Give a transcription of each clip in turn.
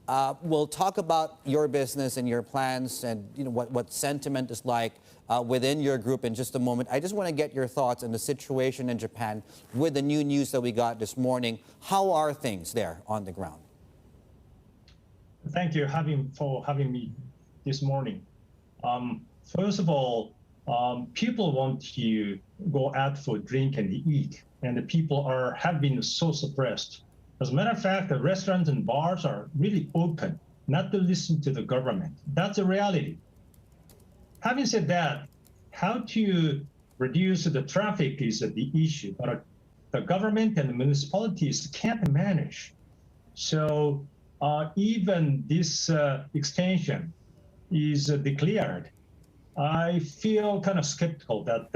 We'll talk about your business and your plans and what sentiment is like within your group in just a moment. I just want to get your thoughts on the situation in Japan with the new news that we got this morning. How are things there on the ground? Thank you for having me this morning. First of all, people want to go out for drink and eat, and the people have been so suppressed. As a matter of fact, the restaurants and bars are really open, not to listen to the government. That's a reality. Having said that, how to reduce the traffic is the issue, but the government and the municipalities can't manage. So even this extension is declared, I feel kind of skeptical that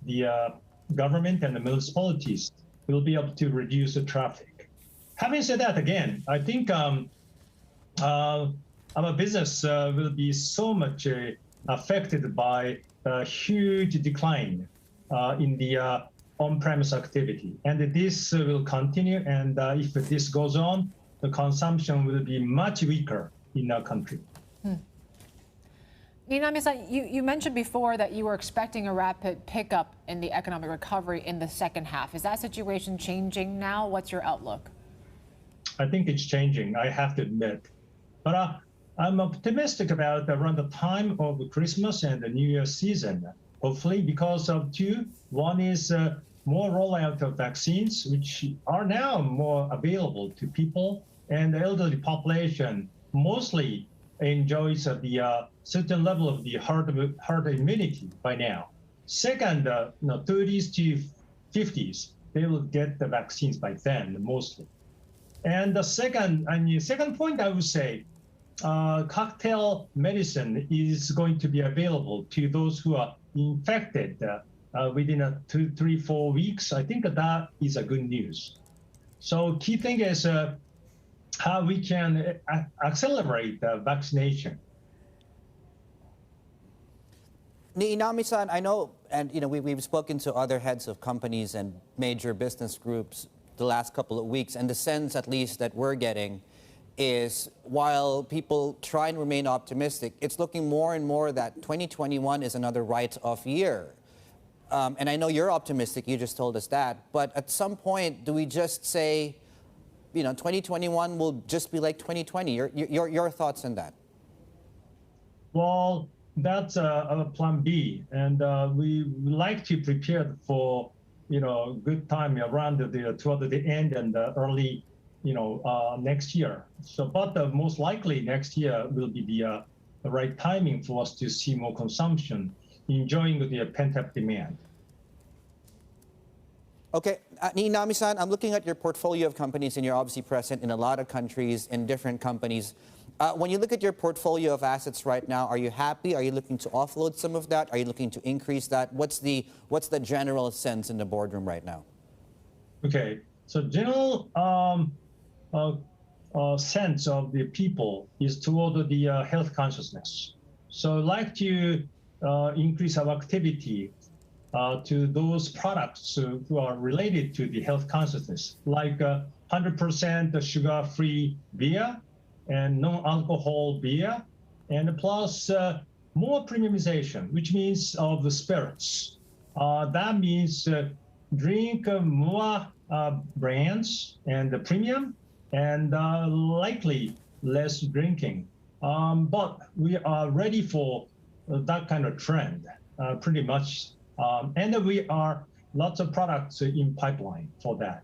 the government and the municipalities will be able to reduce the traffic. Having said that, again, I think our business will be so much affected by a huge decline in the on-premise activity. And this will continue, and if this goes on, the consumption will be much weaker in our country. Niinami-san, you mentioned before that you were expecting a rapid pickup in the economic recovery in the second half. Is that situation changing now? What's your outlook? I think it's changing, I have to admit. But I'm optimistic about around the time of Christmas and the New Year season, hopefully because of two. One is more rollout of vaccines, which are now more available to people, and the elderly population mostly enjoys the certain level of the herd immunity by now. Second, 30s to 50s, they will get the vaccines by then, mostly. And the second point, I would say, cocktail medicine is going to be available to those who are infected within 2, 3, 4 weeks. I think that is a good news. So key thing is how we can accelerate vaccination. Niinami-san, I know, and we've spoken to other heads of companies and major business groups the last couple of weeks, and the sense, at least, that we're getting is while people try and remain optimistic, it's looking more and more that 2021 is another write-off year. And I know you're optimistic, you just told us that, but at some point, do we just say, 2021 will just be like 2020? Your thoughts on that? Well, that's a plan B, and we like to prepare for good time around toward the end and early next year. So, but most likely next year will be the right timing for us to see more consumption, enjoying the pent-up demand. Okay, Niinami-san, I'm looking at your portfolio of companies, and you're obviously present in a lot of countries, in different companies. When you look at your portfolio of assets right now, are you happy? Are you looking to offload some of that? Are you looking to increase that? What's the general sense in the boardroom right now? Okay, so general sense of the people is toward the health consciousness. So I'd like to increase our activity to those products who are related to the health consciousness, like 100% sugar-free beer and non-alcohol beer, and plus more premiumization, which means of the spirits. That means drink more brands and the premium, and likely less drinking. But we are ready for that kind of trend, pretty much. And we are lots of products in pipeline for that.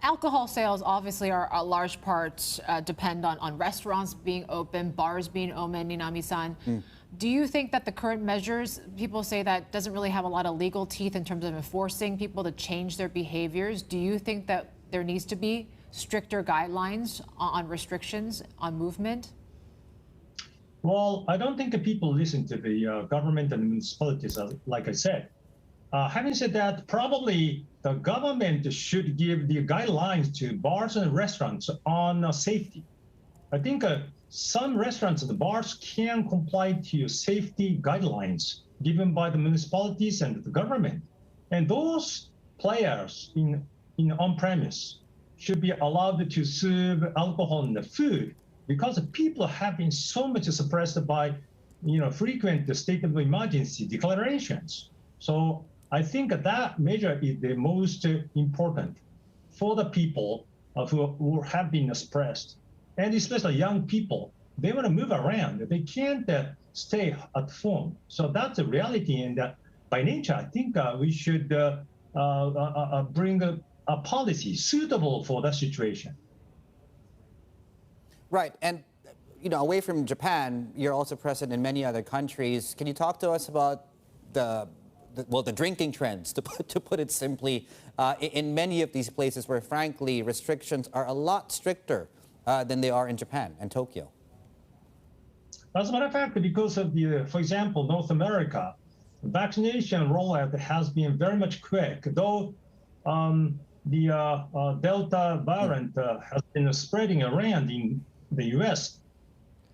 Alcohol sales obviously are a large part depend on restaurants being open, bars being open, Niinami-san. Do you think that the current measures, people say that doesn't really have a lot of legal teeth in terms of enforcing people to change their behaviors? Do you think that there needs to be stricter guidelines on restrictions on movement? Well, I don't think people listen to the government and municipalities, like I said. Having said that, probably the government should give the guidelines to bars and restaurants on safety. I think some restaurants and bars can comply to safety guidelines given by the municipalities and the government. And those players in on-premise should be allowed to serve alcohol in the food because people have been so much suppressed by, frequent state of emergency declarations. So I think that measure is the most important for the people who have been suppressed, and especially young people. They want to move around. They can't stay at home. So that's a reality. And by nature, I think we should bring a policy suitable for that situation. Right. And, away from Japan, you're also present in many other countries. Can you talk to us about the drinking trends, to put it simply, in many of these places where, frankly, restrictions are a lot stricter than they are in Japan and Tokyo? As a matter of fact, because of for example, North America, vaccination rollout has been very much quick, though the Delta variant has been spreading around in the U.S.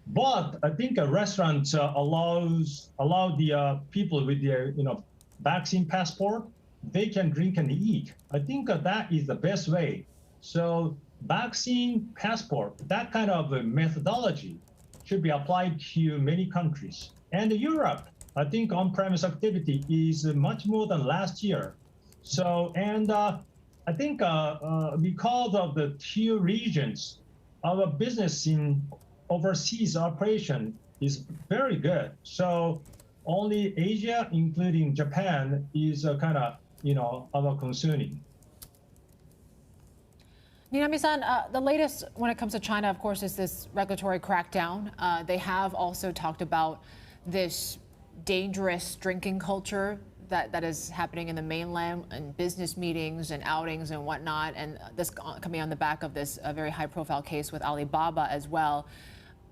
But I think restaurants allow the people with their vaccine passport, they can drink and eat. I think that is the best way. So vaccine passport, that kind of methodology should be applied to many countries. And Europe, I think on-premise activity is much more than last year. So, and I think because of the two regions, our business in overseas operation is very good. So only Asia, including Japan, is kind of, our concerning. Niinami-san, the latest when it comes to China, of course, is this regulatory crackdown. They have also talked about this dangerous drinking culture that is happening in the mainland, and business meetings and outings and whatnot, and this coming on the back of this very high-profile case with Alibaba as well.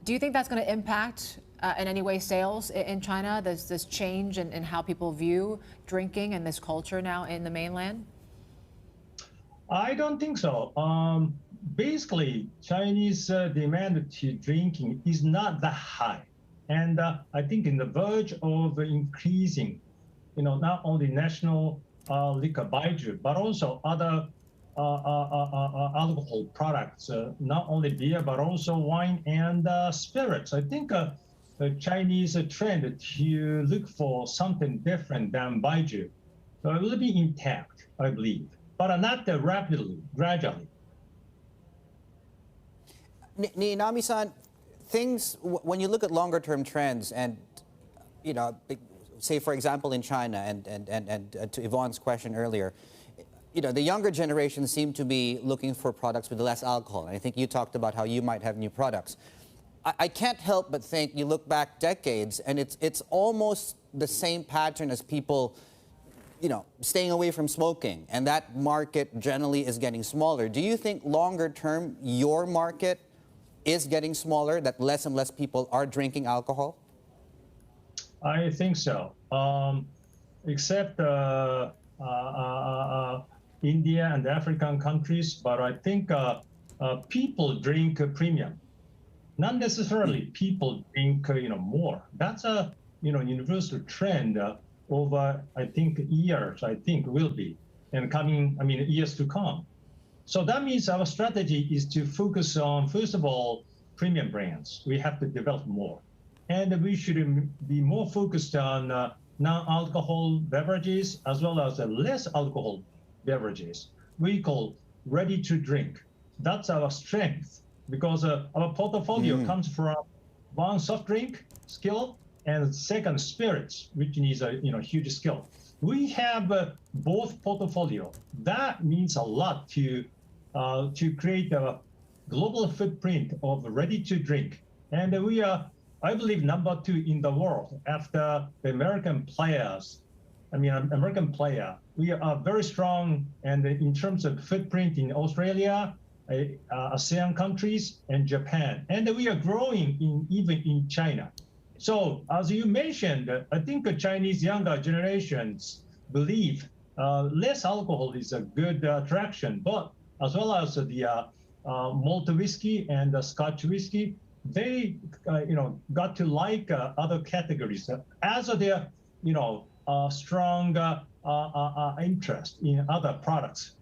Do you think that's going to impact in any way sales in China, this change in how people view drinking and this culture now in the mainland? I don't think so. Basically, Chinese demand to drinking is not that high. And I think in the verge of increasing, not only national liquor baijiu, but also other alcohol products, not only beer, but also wine and spirits. I think the Chinese trend to look for something different than baijiu will be intact, I believe, but not rapidly, gradually. Niinami-san, when you look at longer-term trends and, say, for example, in China, and to Yvonne's question earlier, the younger generation seem to be looking for products with less alcohol. And I think you talked about how you might have new products. I can't help but think you look back decades, and it's almost the same pattern as people, staying away from smoking. And that market generally is getting smaller. Do you think longer term, your market is getting smaller, that less and less people are drinking alcohol? I think so. Except India and African countries, but I think people drink premium. Not necessarily people drink more. That's a universal trend over I think years. I think will be and years to come. So that means our strategy is to focus on, first of all, premium brands. We have to develop more, and we should be more focused on non-alcohol beverages as well as less alcohol beverages. We call ready to drink. That's our strength because our portfolio comes from one soft drink skill and second spirits, which needs a huge skill. We have both portfolio. That means a lot to create a global footprint of ready to drink, and we are, I believe, number 2 in the world after the American players. American player. We are very strong, and in terms of footprint in Australia, ASEAN countries, and Japan, and we are growing even in China. So, as you mentioned, I think the Chinese younger generations believe less alcohol is a good attraction, but as well as the malt whiskey and the Scotch whiskey, they got to like other categories as their strong interest in other products.